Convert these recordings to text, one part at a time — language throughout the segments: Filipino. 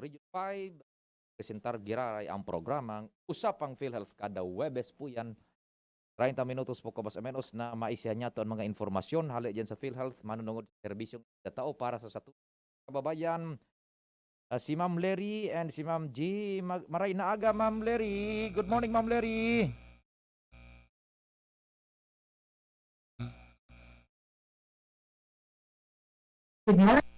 Region 5, presentar Giraray ang programang Usapang PhilHealth kada Webes po yan. 30 minutos po kabas menos na maisihan niya to ang mga informasyon hali dyan sa PhilHealth, manunungod sa serbisyong tao para sa satu kababayan. Si Ma'am Lery and si Ma'am G. Maray na aga, Ma'am Lery. Good morning, Ma'am Lery. Good morning.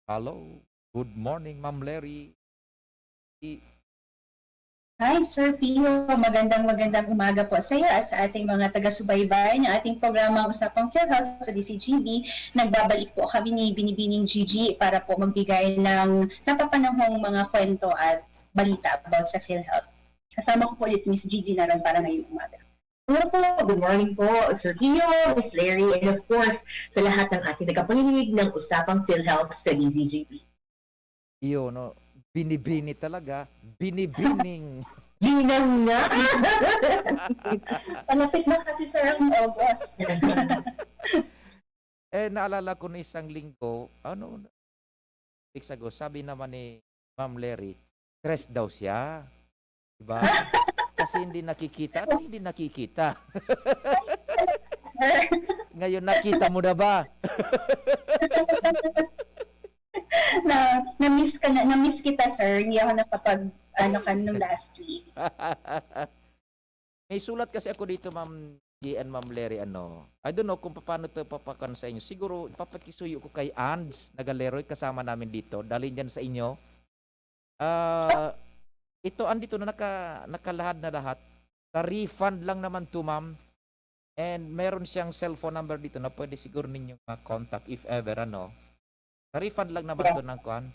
Hello. Good morning, Ma'am Lery. Hi, Sir Pio. Magandang umaga po sa iyo at sa ating mga taga-subaybay ng ating programang Usapang PhilHealth sa DCGB. Nagbabalik po kami ni Binibining Gigi para po magbigay ng napapanahong mga kwento at balita about sa PhilHealth. Kasama ko po ulit si Miss Gigi na ron para ngayong umaga. Hello po, good morning po, Sir Pio, Miss Larry, and of course, sa lahat ng ating nagkapakinig ng Usapang PhilHealth sa DCGB. Iyo, no? Binibini talaga. Binibining. Ginang nga! Palapit na kasi sa August. Naalala ko na isang linggo, weeks ago, sabi naman ni Ma'am Lery, stress daw siya. Diba? Kasi hindi nakikita. Hindi nakikita. Sir. Ngayon nakita mo na ba? na-miss kita, sir. Hindi ako nakapag nung last week. May sulat kasi ako dito, Ma'am G and Ma'am Lery, I don't know kung paano ito papakan sa inyo. Siguro, papakisuyo ko kay Ands na Galeroy, kasama namin dito. Dalhin dyan sa inyo. Ito, andito na nakalahad na lahat. Refund lang naman to, ma'am. And meron siyang cellphone number dito na pwede siguro ninyong contact if ever, refund lang naman to ng kuan.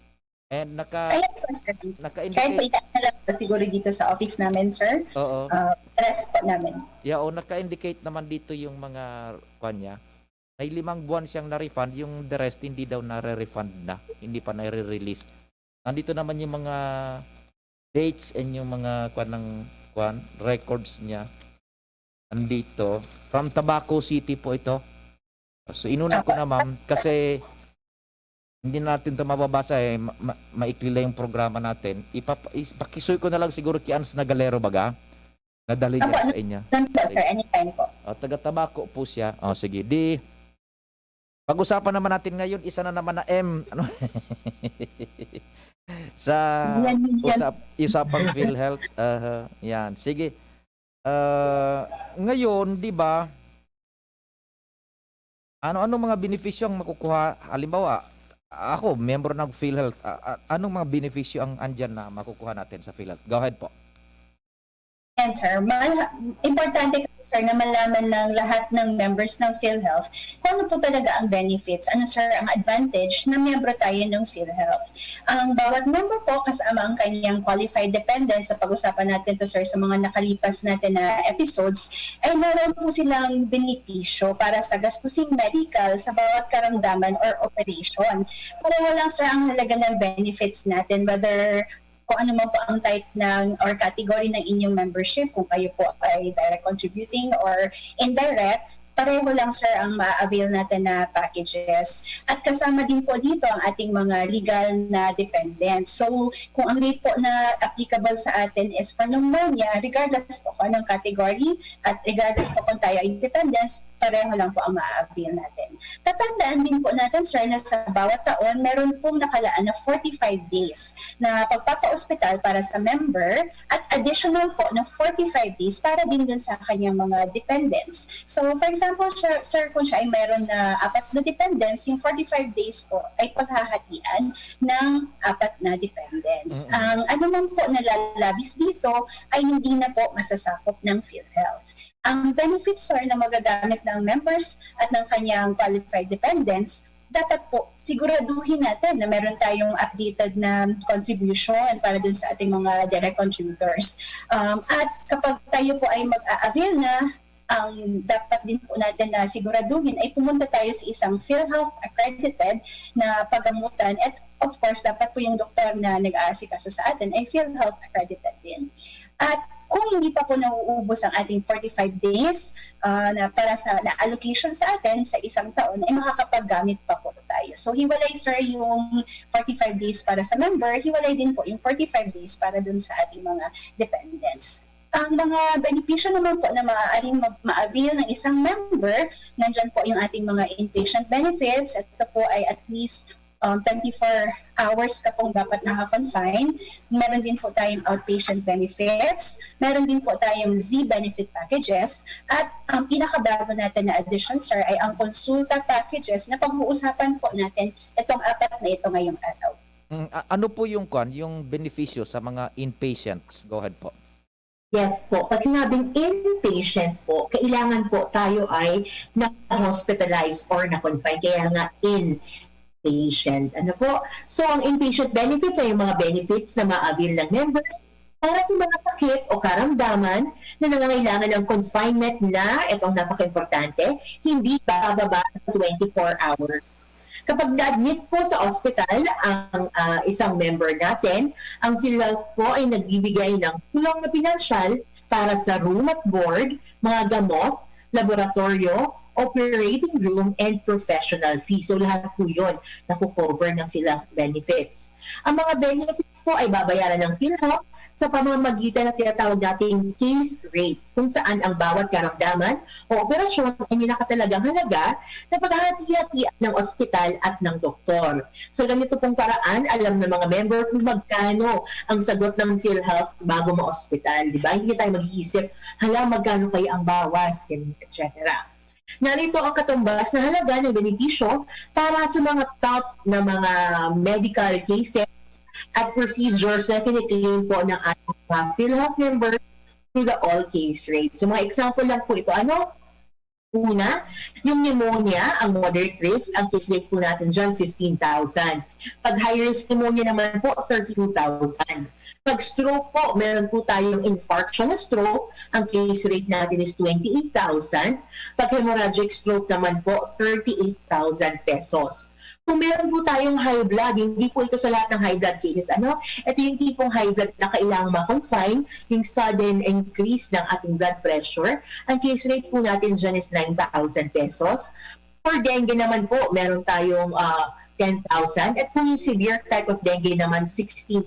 And Yes, sir. Kahit naka-indicate. po na lang po siguro dito sa office namin, sir. Oo. Rest po namin. Yeah, naka-indicate naman dito yung mga kuan niya. May 5 buwan siyang na-refund, yung the rest hindi daw na-refund na. Hindi pa na-release. Nandito naman yung mga dates and yung mga records niya. Andito. From Tabaco City po ito. So inuna ko na, ma'am, kasi hindi natin ito mababasa maikli lang yung programa natin. Ipakisuy ko na lang siguro kay Ans na Galero baga. Nadali niya sa inyo. Po, sir. Anytime po. Taga Tabaco po siya. Sige. Pag-usapan naman natin ngayon, isa na naman na M. Sa Usapang PhilHealth. Yan. Sige. Ngayon, di ba, ano mga benepisyo ang makukuha? Halimbawa, ako, member ng PhilHealth. Anong mga benepisyo ang andyan na makukuha natin sa PhilHealth? Go ahead po. Yan, sir. Importante kasi, sir, na malaman ng lahat ng members ng PhilHealth kung ano po talaga ang benefits. Ano, sir, ang advantage na miyembro tayo ng PhilHealth. Ang bawat member po kasama ang kanyang qualified dependents, sa pag-usapan natin to, sir, sa mga nakalipas natin na episodes, ay meron po silang benepisyo para sa gastusin medical sa bawat karamdaman or operation. Pareho lang, sir, ang halaga ng benefits natin, whether kung ano man po ang type ng or category ng inyong membership, kung kayo po ay direct contributing or indirect, pareho lang, sir, ang ma-avail natin na packages. At kasama din po dito ang ating mga legal na dependents. So, kung ang rate po na applicable sa atin is for pneumonia, regardless po kung anong category at regardless po kung tayo ay dependents, pareho lang po ang ma-avail natin. Tatandaan din po natin, sir, na sa bawat taon, meron pong nakalaan na 45 days na pagpapa-ospital para sa member at additional po na 45 days para din dun sa kanyang mga dependents. So, for example, sir, kung siya ay meron na 4 na dependents, yung 45 days po ay paghahatian ng 4 na dependents. Ang ano man po nalalabis dito ay hindi na po masasakop ng PhilHealth. Ang benefits, sir, na magagamit ng members at ng kanyang qualified dependents, dapat po siguraduhin natin na meron tayong updated na contribution para dun sa ating mga direct contributors. At kapag tayo po ay mag-a-avail na, ang dapat din po natin na siguraduhin ay pumunta tayo sa isang PhilHealth accredited na paggamutan at of course dapat po yung doktor na nag-aasikaso sa atin ay PhilHealth accredited din. At Kung hindi pa po nauubos ang ating 45 days na para sa na allocation sa atin sa isang taon, ay makakapaggamit pa po tayo. So hiwalay sir yung 45 days para sa member, hiwalay din po yung 45 days para dun sa ating mga dependents. Ang mga benepisyo naman po na maaaring ma-avail ng isang member, nandyan po yung ating mga inpatient benefits. Ito po ay at least 24 hours ka pong dapat naka-confine. Meron din po tayong outpatient benefits. Meron din po tayong Z-benefit packages. At ang pinakabago natin na addition, sir, ay ang consulta packages na pag-uusapan po natin itong 4 na ito ngayong araw. Ano po yung benepisyo sa mga inpatients? Go ahead po. Yes po. Pag sinabing inpatient po, kailangan po tayo ay na-hospitalize or na-confine. Kaya nga inpatient. Ano po? So, ang inpatient benefits ay yung mga benefits na ma-avail ng members para sa mga sakit o karamdaman na nangangailangan ng confinement na, itong napaka-importante, hindi bababa sa 24 hours. Kapag na-admit po sa ospital ang isang member natin, ang PhilHealth po ay nagbibigay ng tulong na pinansyal para sa room at board, mga gamot, laboratorio, operating room, and professional fees. So lahat po yun nakukover ng PhilHealth benefits. Ang mga benefits po ay babayaran ng PhilHealth sa pamamagitan ng tinatawag nating case rates, kung saan ang bawat karamdaman o operasyon ay minakatalagang halaga na paghahati-hatian ng ospital at ng doktor. Sa ganito pong paraan, alam ng mga member kung magkano ang sagot ng PhilHealth bago ma-ospital. Diba? Hindi tayo mag-iisip, magkano kaya ang bawas, etc. Narito ang katumbas na halaga ng benepisyo para sa mga top na mga medical cases at procedures na kiniklaim po ng ating mga PhilHealth members through the all-case rate. So mga example lang po ito. Una, yung pneumonia, ang moderate risk, ang case rate po natin dyan, 15,000. Pag high risk pneumonia naman po, 32,000. Pag stroke po, meron po tayong infarction na stroke, ang case rate natin is 28,000. Pag hemorrhagic stroke naman po, 38,000 pesos. Kung meron po tayong high blood, hindi po ito sa lahat ng high blood cases. Ito yung tipong high blood na kailangang ma-confine, yung sudden increase ng ating blood pressure. Ang case rate po natin dyan is 9,000 pesos. For dengue naman po, meron tayong 10,000. At kung yung severe type of dengue naman, 16,000.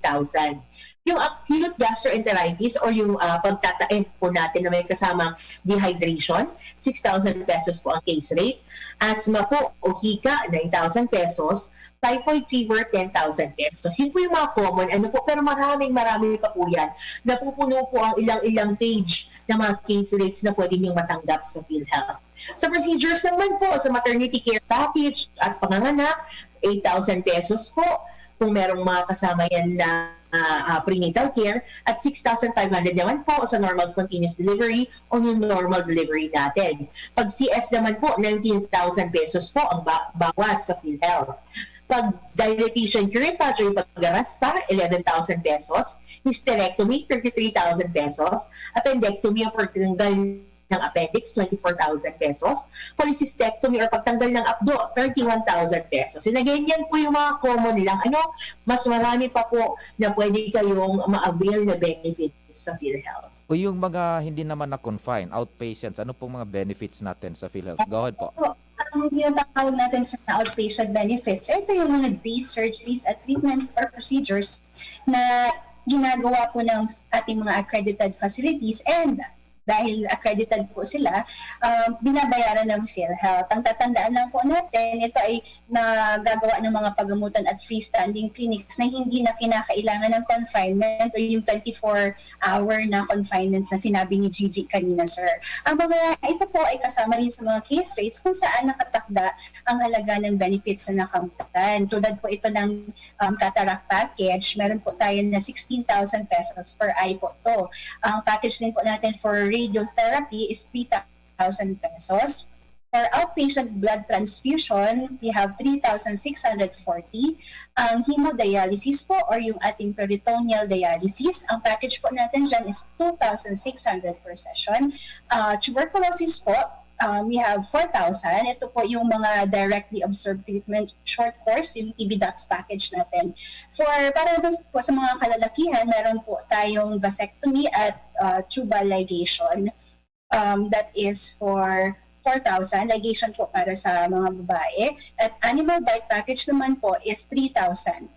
Yung acute gastroenteritis or yung pagtatain po natin na may kasamang dehydration, 6,000 pesos po ang case rate. Asthma po o hika, 9,000 pesos. Typhoid fever, 10,000 pesos. Yun po yung mga common, pero marami pa po yan. Napupuno po ang ilang page ng mga case rates na pwede niyong matanggap sa PhilHealth. Sa procedures naman po, sa maternity care package at panganganak, 8,000 pesos po. Kung merong mga kasama yan na prenatal care, at 6,500 naman po sa normal spontaneous delivery o yung normal delivery natin. Pag CS naman po, 19,000 pesos po ang bawas sa PhilHealth. Pag dilatation curettage o yung pag-raspa, 11,000 pesos. Hysterectomy, 33,000 pesos. Appendectomy o pagtanggal ng appendix, 24,000 pesos. Polycystectomy or pagtanggal ng abdo, 31,000 pesos. And again, yan po yung mga common lang. Mas marami pa po na pwede kayong ma-avail na benefits sa PhilHealth. O yung mga hindi naman na-confine, outpatients, ano pong mga benefits natin sa PhilHealth? Go ahead po. Ang tinatawag natin sa outpatient benefits, ito yung mga day surgeries at treatment or procedures na ginagawa po ng ating mga accredited facilities, and dahil accredited po sila, binabayaran ng PhilHealth. Ang tatandaan lang po natin, ito ay nagagawa ng mga pagamutan at freestanding clinics na hindi na kinakailangan ng confinement o yung 24-hour na confinement na sinabi ni Gigi kanina, sir. Ang mga ito po ay kasama rin sa mga case rates kung saan nakatakda ang halaga ng benefits na nakamtan. Tulad po ito ng cataract package, meron po tayo na 16,000 pesos per eye po to. Ang package din po natin for radiotherapy is 3,000 pesos. For outpatient blood transfusion, we have 3,640. Ang hemodialysis po or yung ating peritoneal dialysis, ang package po natin dyan is 2,600 per session. Tuberculosis po, we have 4,000. Ito po yung mga directly observed treatment short course, yung TB Docs package natin. Para po sa mga kalalakihan, meron po tayong vasectomy at tubal ligation. That is for 4,000. Ligation po para sa mga babae. At animal bite package naman po is 3,000.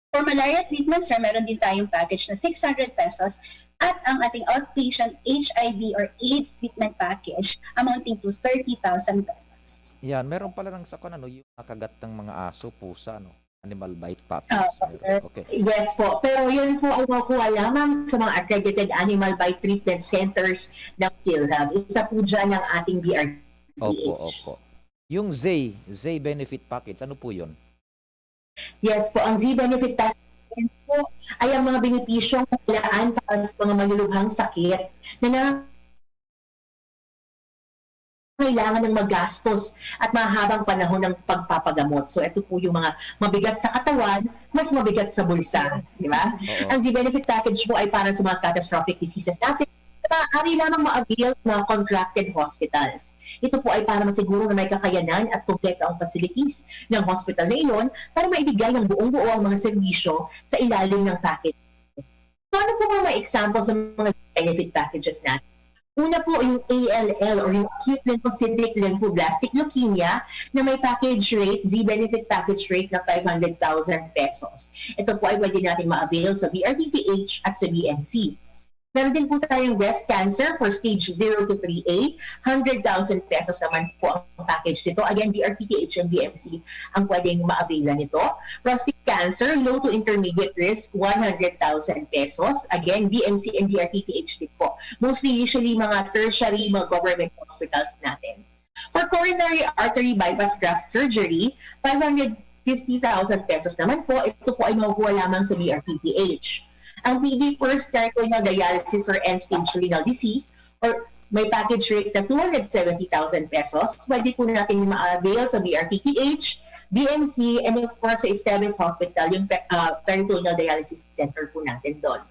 For malaria treatment, sir, meron din tayong package na 600 pesos at ang ating outpatient HIV or AIDS treatment package amounting to 30,000 pesos. Yan, meron pala ng sa ano, yung nakagat ng mga aso, pusa, no? Animal bite package. Sir. Okay. Yes po, pero yun po ay makuha lamang sa mga accredited animal bite treatment centers ng PhilHealth. Isa po dyan ang ating BRTH. Opo. Yung ZAY benefit package, ano po yun? Yes po, ang Z-Benefit Package po ay ang mga benepisyong kalaan para sa mga malulubhang sakit na kailangan ng magastos at mahabang panahon ng pagpapagamot. So ito po yung mga mabigat sa katawan, mas mabigat sa bulsa. Di ba? Oo. Ang Z-Benefit Package po ay para sa mga catastrophic diseases natin. Maaari lamang ma-avail ng contracted hospitals. Ito po ay para masiguro na may kakayanan at kompleto ang facilities ng hospital na iyon para maibigay ng buong-buo ang mga serbisyo sa ilalim ng package. So ano po mga example sa mga benefit packages natin? Una po yung ALL or yung acute lymphocytic lymphoblastic leukemia na may package rate, Z-Benefit package rate na 500,000 pesos. Ito po ay pwede natin ma-avail sa BRTTH at sa BMC. Meron din po tayong breast cancer for stage 0 to 3A. 100,000 pesos naman po ang package nito. Again, BRTTH and BMC ang pwedeng ma-avail nito. Prostate cancer, low to intermediate risk, 100,000 pesos. Again, BMC and BRTTH din po. Mostly usually mga tertiary, mga government hospitals natin. For coronary artery bypass graft surgery, 550,000 pesos naman po. Ito po ay makukuha lamang sa BRTTH. Ang PD first peritoneal dialysis or end-stage renal disease or may package rate na 270,000 pesos. Pwede po natin ma-avail sa BRTTH, BMC, and of course sa Esteves Hospital, yung peritoneal dialysis center po natin doon.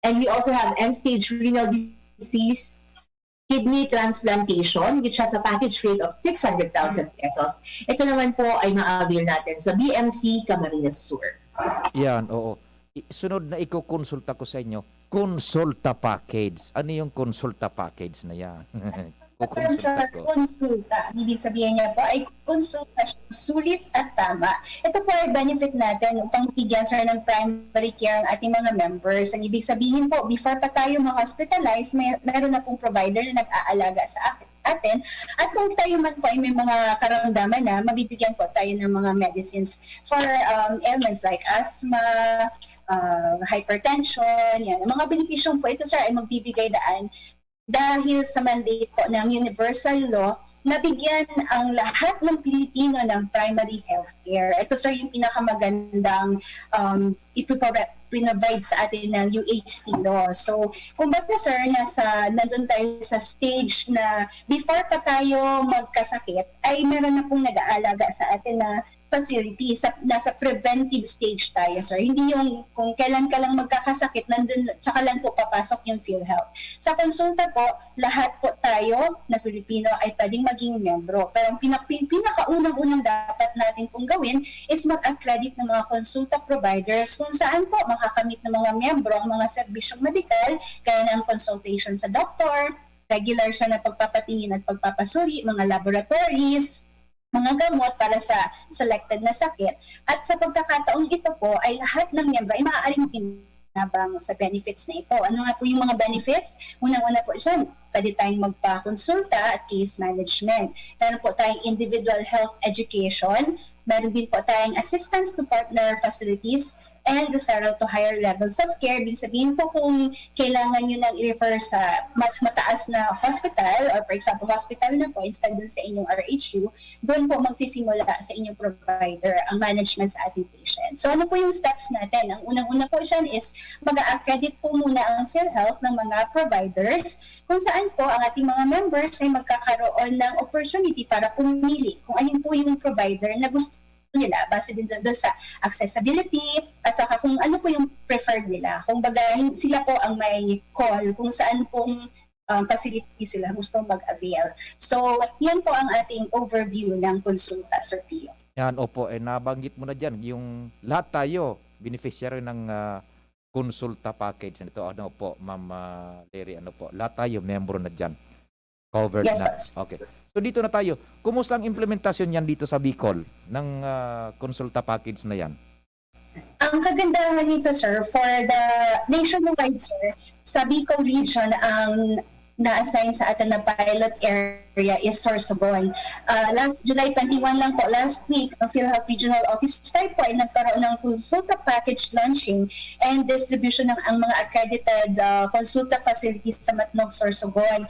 And we also have end-stage renal disease, kidney transplantation, which has a package rate of 600,000 pesos. Ito naman po ay ma-avail natin sa BMC Camarines Sur. Yan, oo. Sunod na ikukonsulta ko sa inyo, konsulta package. Ano yung konsulta package na yan? Kukonsulta ko. Konsulta. Ang ibig sabihin niya po ay konsulta sulit at tama. Ito po ay benefit natin upang bigyan sir ng primary care ang ating mga members. Ang ibig sabihin po, before pa tayo ma-hospitalize, meron na pong provider na nag-aalaga sa atin. At kung tayo man po ay may mga karamdaman na, mabibigyan po tayo ng mga medicines for ailments like asthma, hypertension, yan. Ang mga benepisyong po ito sir ay magbibigay daan dahil sa mandate po ng Universal Law na bigyan ang lahat ng Pilipino ng primary health care. Ito sir yung pinakamagandang ipoprovide sa atin ng UHC law. So, kumbaga sir, nandun tayo sa stage na before pa tayo magkasakit, ay meron na pong nag-aalaga sa atin na facility. Nasa preventive stage tayo, sir. Hindi yung kung kailan ka lang magkakasakit, nandun, tsaka lang po papasok yung PhilHealth. Sa konsulta po, lahat po tayo na Pilipino ay pwedeng maging membro. Pero ang pinakaunang-unang dapat natin pong gawin is mag-accredit ng mga konsulta providers kung saan po makakamit ng mga membro ang mga serbisyong medikal, kaya ng consultation sa doktor, regular siya na pagpapatingin at pagpapasuri, mga laboratories, mga gamot para sa selected na sakit. At sa pagkakataong ito po ay lahat ng miyembro ay maaaring makinabang sa benefits na ito. Ano nga po yung mga benefits? Unang-una po dyan, pwede tayong magpakonsulta at case management. Meron po tayong individual health education. Meron din po tayong assistance to partner facilities and referral to higher levels of care. Ibig sabihin po kung kailangan nyo nang i-refer sa mas mataas na hospital or for example, hospital na po instead dun sa inyong RHU, doon po magsisimula sa inyong provider ang management sa ating patient. So ano po yung steps natin? Ang unang-una po dyan is mag-accredit po muna ang PhilHealth ng mga providers kung saan po ang ating mga members ay magkakaroon ng opportunity para pumili kung alin po yung provider na gusto nila base din doon sa accessibility at saka kung ano po yung preferred nila. Kung baga sila po ang may call kung saan pong facility sila gustong mag-avail. So, yan po ang ating overview ng konsulta, Sir Pio. Yan, opo, nabanggit mo na dyan, yung lahat tayo, beneficiary ng konsulta package. Ito, ano po, Ma'am Lery, ano po, lahat tayo, membro na dyan. Covered Yes, na. sir. Okay. So dito na tayo. Kumusta ang implementasyon yan dito sa Bicol ng konsulta package na yan? Ang kagandahan nito, sir, for the nationwide, sir, sa Bicol region, ang na-assign sa atin na pilot area is Sorsogon. Last July 21 lang po, last week, ang PhilHealth Regional Office 5 po ay nagkaroon ng konsulta package launching and distribution ng ang mga accredited konsulta facilities sa Matnog, Sorsogon.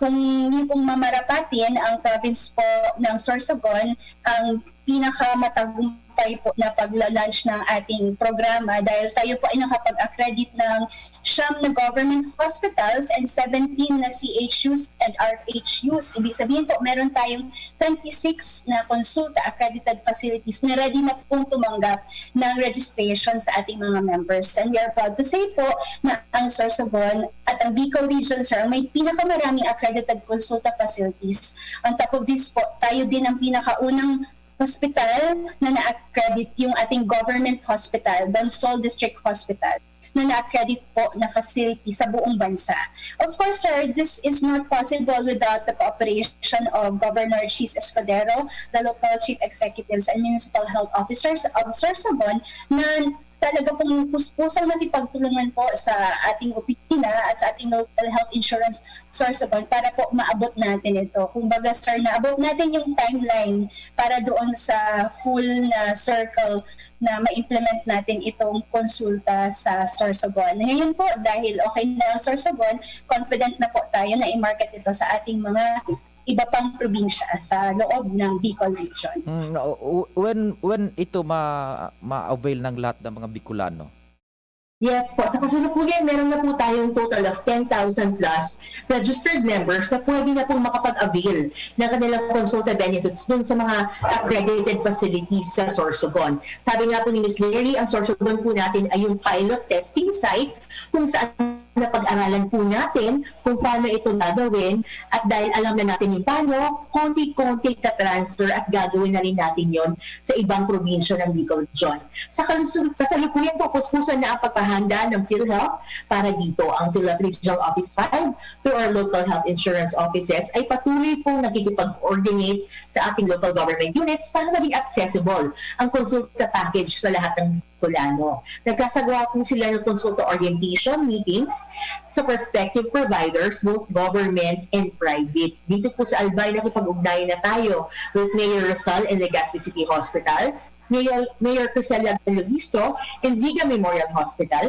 Kung hindi pong mamarapatin ang province po ng Sorsogon, ang pinakamatagumpay po na pagla-launch ng ating programa dahil tayo po ay nakapag-accredit ng 9 na government hospitals and 17 na CHUs and RHUs. Ibig sabihin po, meron tayong 26 na konsulta accredited facilities na ready na pong tumanggap ng registration sa ating mga members. And we are proud to say po na ang Sorsogon at ang Bicol Region, sir, may pinakamaraming accredited konsulta facilities. On top of this po, tayo din ang pinakaunang hospital na na-accredit, yung ating government hospital, Donsol District Hospital, na na-accredit po na facility sa buong bansa. Of course, sir, this is not possible without the cooperation of Governor Chis Escudero, the local chief executives and municipal health officers of Sorsogon, na talaga pong puspusang nakipagtulungan po sa ating opisina at sa ating local health insurance Sorsogon para po maabot natin ito. Kung baga, sir, naabot natin yung timeline para doon sa full na circle na ma-implement natin itong konsulta sa Sorsogon. Ngayon po, dahil okay na ang Sorsogon, confident na po tayo na i-market ito sa ating mga iba pang probinsya sa loob ng Bicol Region. When ito ma-avail ng lahat ng mga Bicolano? Yes po. Sa kasalukuyan, meron na po tayong total of 10,000 plus registered members na pwede na pong makapag-avail ng kanilang consulta benefits dun sa mga accredited facilities sa Sorsogon. Sabi nga po ni Ms. Lery, ang Sorsogon po natin ay yung pilot testing site kung saan napag-aralan po natin kung paano ito gagawin at dahil alam na natin yung paano, konti-konti ka-transfer at gagawin na rin natin yon sa ibang probinsya ng Bicol Region. Sa kasalukuyan po, puspusan na ang pagpahanda ng PhilHealth para dito. Ang PhilHealth Regional Office 5 to our local health insurance offices ay patuloy pong nakikipag-coordinate sa ating local government units para maging accessible ang consulta package sa lahat ng Bicolano. Nagkasagawa po sila ng consulta orientation meetings sa prospective providers, both government and private. Dito po sa Albay, nakipag-ugnayan na tayo with Mayor Rizal and Legazpi City Hospital, Mayor Crisela Logisto, and Ziga Memorial Hospital.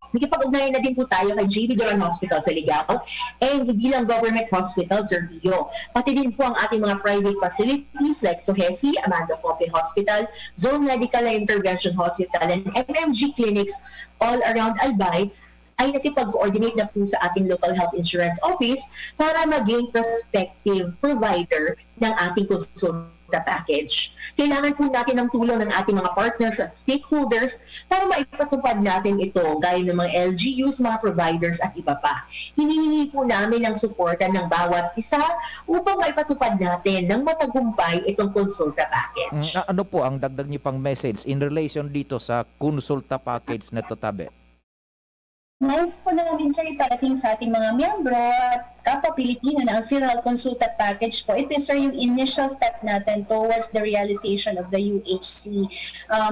Nakipag-ugnayan na din po tayo kay JB Duran Hospital sa Ligao and hindi lang government hospital sa Rio. Pati din po ang ating mga private facilities like Sohesi, Amanda Pope Hospital, Zone Medical and Intervention Hospital, and MMG clinics all around Albay ay nakipag-coordinate na po sa ating local health insurance office para maging prospective provider ng ating konsulta package. Kailangan po natin ng tulong ng ating mga partners at stakeholders para maipatupad natin ito gaya ng mga LGUs, mga providers at iba pa. Hinihingi po namin ang suporta ng bawat isa upang maipatupad natin ng matagumpay itong konsulta package. Ano po ang dagdag niyo pang message in relation dito sa konsulta package na Tabe? Nice po namin, sir, iparating sa ating mga miyembro at kapwa Pilipino na ang PhilHealth Consulta Package po. Ito, sir, yung initial step natin towards the realization of the UHC.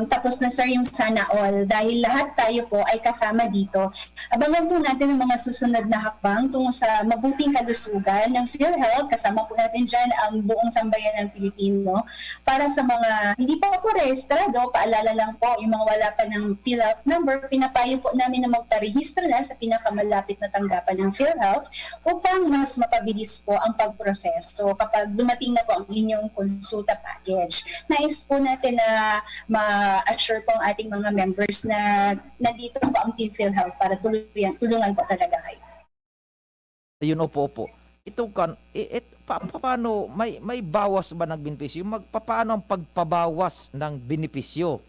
Tapos na, sir, yung sana all. Dahil lahat tayo po ay kasama dito. Abangan po natin ang mga susunod na hakbang tungo sa mabuting kalusugan ng PhilHealth. Kasama po natin dyan ang buong sambayan ng Pilipino. Para sa mga hindi pa po rehistrado, paalala lang po, yung mga wala pa ng PhilHealth number, pinapayo po namin na magparehistro na sa pinakamalapit na tanggapan ng PhilHealth upang mas mapabilis po ang pagproseso kapag dumating na po ang inyong konsulta package. Nais po natin na ma-assure po ang ating mga members na nandito po ang Team PhilHealth para tulungan po talaga kayo. Ayun, opo. Ito paano may bawas ba ng benepisyo? Paano ang pagpabawas ng benepisyo?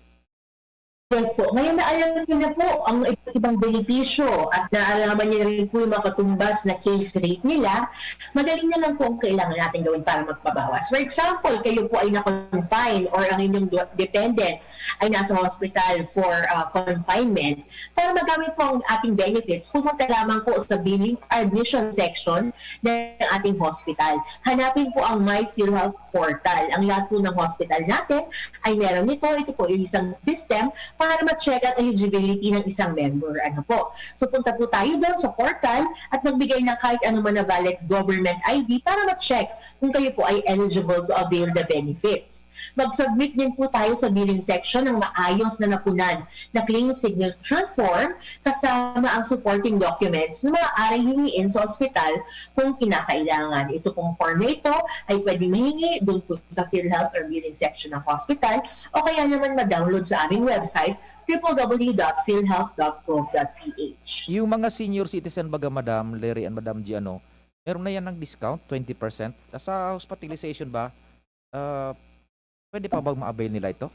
Yes po. Ngayon na alam niyo na po ang ibang benepisyo at naalaman niya rin po yung mga katumbas na case rate nila, madaling na lang po ang kailangan natin gawin para magpabawas. For example, kayo po ay na-confine or ang inyong dependent ay nasa hospital for confinement. Para magamit po ang ating benefits, pumunta lamang po sa billing admission section ng ating hospital. Hanapin po ang My PhilHealth portal. Ang lahat po ng hospital natin ay meron nito. Ito po ay isang system para ma-check ang eligibility ng isang member. Ano po? So punta po tayo doon sa portal at magbigay ng kahit anong na valid government ID para ma-check kung kayo po ay eligible to avail the benefits. Mag-submit din po tayo sa billing section ng maayos na napunan na claim signature form kasama ang supporting documents na maaaring hingiin sa ospital kung kinakailangan. Ito pong form na ito ay pwede mahingi doon po sa PhilHealth or billing section ng hospital o kaya naman ma-download sa aming website www.philhealth.gov.ph. Yung mga senior citizen baga Madam Larry and Madam G, meron na yan ng discount, 20%. Sa hospitalization ba, pwede pa bang ma-avail nila ito?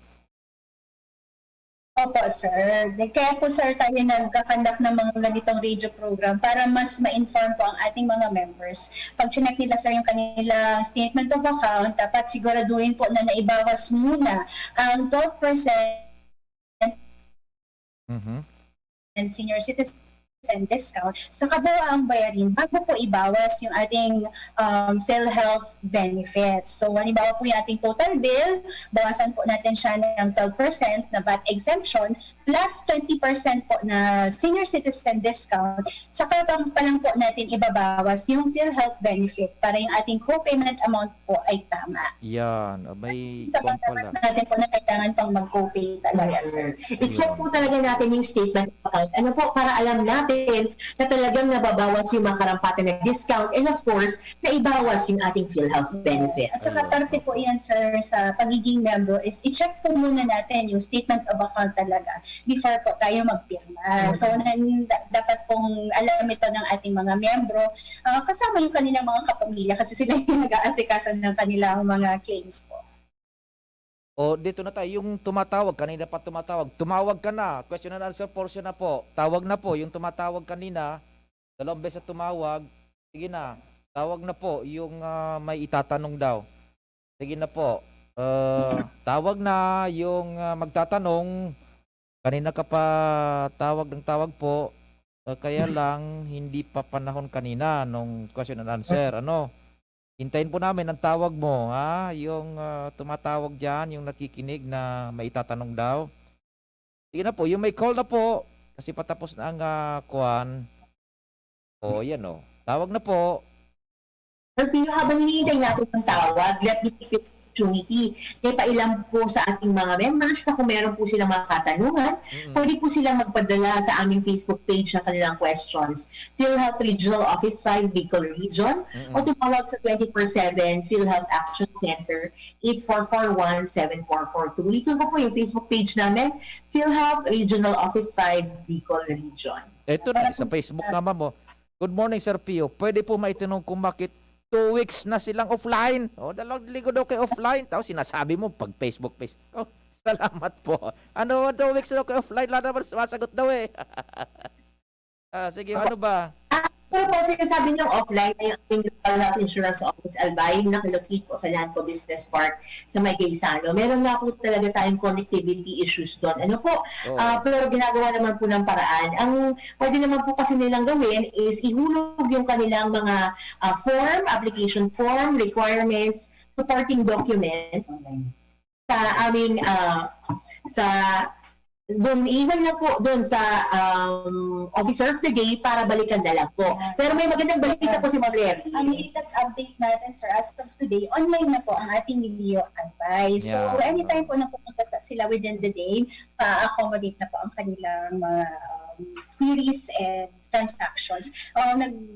Opo, sir. Kaya po, sir, tayo nagkakandak ng mga ganitong radio program para mas ma-inform po ang ating mga members. Pag chinek nila, sir, yung kanilang statement of account, dapat siguraduhin po na naibawas muna ang 12% and senior citizen discount sa kabuuang bayarin bago po ibawas yung ating PhilHealth benefits. So, halimbawa po yung ating total bill, bawasan po natin siya ng 12% na VAT exemption plus 20% po na senior citizen discount. Saka pa lang po natin ibabawas yung PhilHealth benefit para yung ating co-payment amount po ay tama. Yan, may Sa mga pala. members natin po na kailangan pang mag-co-pay talaga, sir. I-check po talaga natin yung statement of account. Ano po, para alam natin na talagang nababawas yung mga karampatan na discount and of course, naibawas yung ating PhilHealth benefit. At saka parte po yan, sir, sa pagiging member is i-check po muna natin yung statement of account talaga before po tayo magpirma. So, dapat pong alam ito ng ating mga membro kasama yung kanilang mga kapamilya kasi sila yung nag-aasikaso ng kanilang mga claims po. O dito na tayo, yung tumatawag, kanina pa tumawag ka na, question and answer portion na po, tawag na po, yung tumatawag kanina, 2 beses na tumawag, sige na, tawag na po, yung may itatanong daw, sige na po, tawag na, yung magtatanong, kanina ka pa tawag ng tawag po, kaya lang, hindi pa panahon kanina nung question and answer, hintayin po namin ang tawag mo, ha? Yung tumatawag dyan, yung nakikinig na may itatanong daw. Sige na po, yung may call na po, kasi patapos na ang kuhan. O, yan o. Tawag na po. Sir Pio, habang hinihintay natin ng tawag, let me take this opportunity na ipailam po sa ating mga members na kung meron po silang mga katanungan, pwede po silang magpadala sa aming Facebook page ng kanilang questions. PhilHealth Regional Office 5, Bicol Region, o tumawag sa 24/7 PhilHealth Action Center 8441-7442. Ito po yung Facebook page namin, PhilHealth Regional Office 5, Bicol Region. Ito na, sa Facebook naman mo. Good morning, Sir Pio. Pwede po maitanong kung bakit 2 weeks na silang offline. O, 2 linggo daw kayo offline. Tapos sinasabi mo pag Facebook page. Oh, salamat po. 2 weeks daw kayo offline. Wala naman sumasagot daw eh. Sige, ano ba? Pero po sinasabi niyong offline na yung ating Local Health Insurance Office Albay nakalocate po sa Lanco Business Park sa May Gaisano. Meron nga po talaga tayong connectivity issues doon. Ano po? Pero ginagawa naman po ng paraan. Ang pwede naman po kasi nilang gawin is ihulog yung kanilang mga application form, requirements, supporting documents sa aming doon, iwan na po doon sa Officer of the Day para balikan na lang po. Pero may magandang balita po si Ma'am Larry. Ang latest update natin, sir, as of today, online na po ang ating video advice. So, Yeah. anytime po na pupunta sila within the day, pa-accommodate na po ang kanilang mga queries and transactions.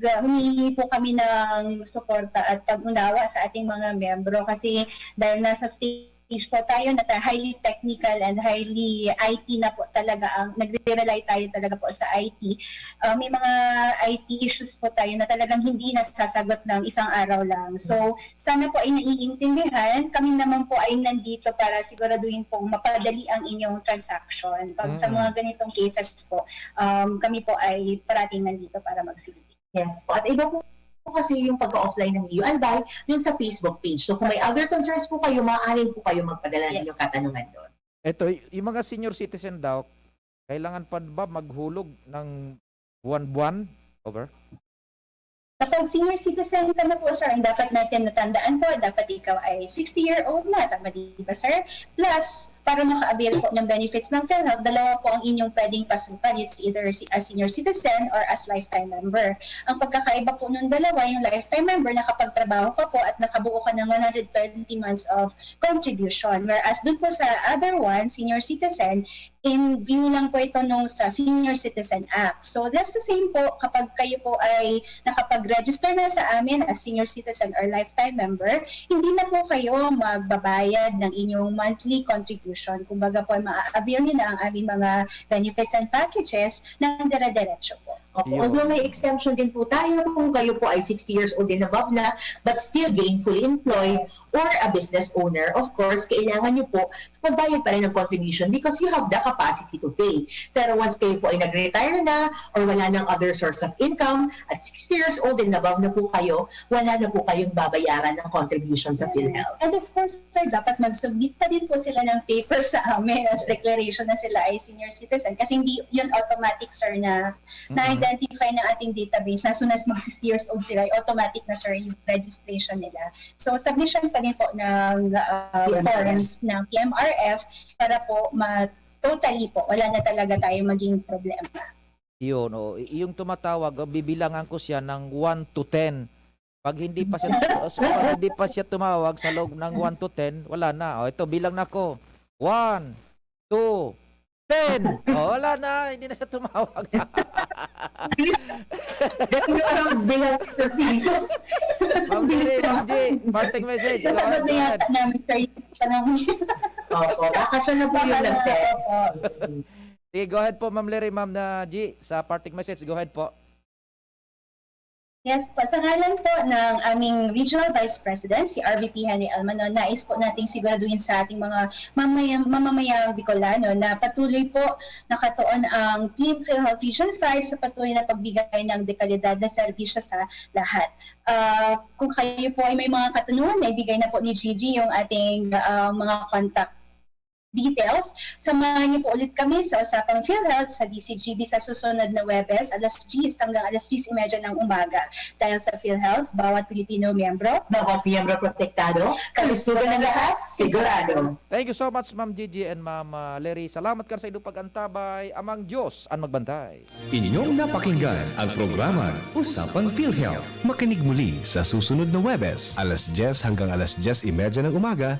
Humihingi po kami ng suporta at pag-unawa sa ating mga membro kasi dahil nasa state stage po tayo na highly technical and highly IT na po talaga ang nagre-rely tayo talaga po sa IT. May mga IT issues po tayo na talagang hindi nasasagot ng isang araw lang. So sana po ay naiintindihan. Kami naman po ay nandito para siguraduhin pong mapadali ang inyong transaction. Pag sa mga ganitong cases po, kami po ay parating nandito para magsilbi. Yes po. At iba po kasi yung pagka-offline ng UNBI dun sa Facebook page. So kung may other concerns po kayo, maaaring po kayo magpadala ng Yes. inyong katanungan doon. Ito, yung mga senior citizen daw, kailangan pa ba maghulog ng buwan-buwan? Over. Kapag senior citizen ka na po, sir, ang dapat natin natandaan po, dapat ikaw ay 60-year-old na, tama di ba, sir? Plus, para maka-avail po ng benefits ng PhilHealth, dalawa po ang inyong pwedeng pasukan. It's either as senior citizen or as lifetime member. Ang pagkakaiba po ng dalawa, yung lifetime member, nakapagtrabaho ka po at nakabuo ka ng 130 months of contribution. Whereas dun po sa other one, senior citizen, in view lang po ito nung sa Senior Citizen Act. So that's the same po kapag kayo po ay nakapag-register na sa amin as senior citizen or lifetime member, hindi na po kayo magbabayad ng inyong monthly contribution. Kumbaga po, ma-avail nyo na ang aming mga benefits and packages ng dire-diretso po. Opo. Yun. Although may exemption din po tayo kung kayo po ay 60 years old and above na but still gainfully employed or a business owner, of course, kailangan nyo po magbayad pa rin ng contribution because you have the capacity to pay. Pero once kayo po ay nag-retire na or wala ng other source of income at 60 years old and above na po kayo, wala na po kayong babayaran ng contribution sa PhilHealth. And of course, sir, dapat mag-submit pa din po sila ng paper sa amin as declaration na sila ay senior citizen. Kasi hindi yun automatic, sir, na na-identify ng ating database na soon as mag-60 years old sila, ay automatic na, sir, yung registration nila. So, submission pa din po ng forms ng PMRF para po totally po, wala na talaga tayo maging problema. Yun, yung tumatawag, bibilangan ko siya ng 1 to 10. Pag hindi pa siya pag hindi pa siya tumawag sa loob ng 1 to 10, wala na. Ito bilang na ko. 1, 2, 10. Wala na, hindi na siya tumawag. Ma'am Mary, Ma'am G, parting message. Sasagot na yata namin, sir, yung tanong. Opo, baka siya na po yung nag-text. Sige, go ahead po, Ma'am Larry, Ma'am na G, sa parting message. Go ahead po. Yes po, sa ngalan po ng aming Regional Vice President, si RVP Henry Almanon, nais po nating siguraduhin sa ating mga mamamayang Bicolano na patuloy po nakatuon ang Team PhilHealth Region 5 sa patuloy na pagbigay ng dekalidad na serbisyo sa lahat. Kung kayo po ay may mga katanungan, naibigay na po ni Gigi yung ating mga contact details. Samahan niyo po ulit kami sa Usapang PhilHealth sa DCGB sa susunod na Webes, alas 10 hanggang alas 10:30 ng umaga. Dahil sa PhilHealth, bawat Pilipino miyembro, Bawat miyembro protektado, kalusugan ng lahat, sigurado. Thank you so much, Ma'am Gigi and Ma'am Larry. Salamat ka sa inyong pag-antabay. Amang Diyos ang magbantay. Inyong napakinggan ang programa Usapang PhilHealth. Makinig muli sa susunod na Webes, alas 10 hanggang alas 10:30 ng umaga,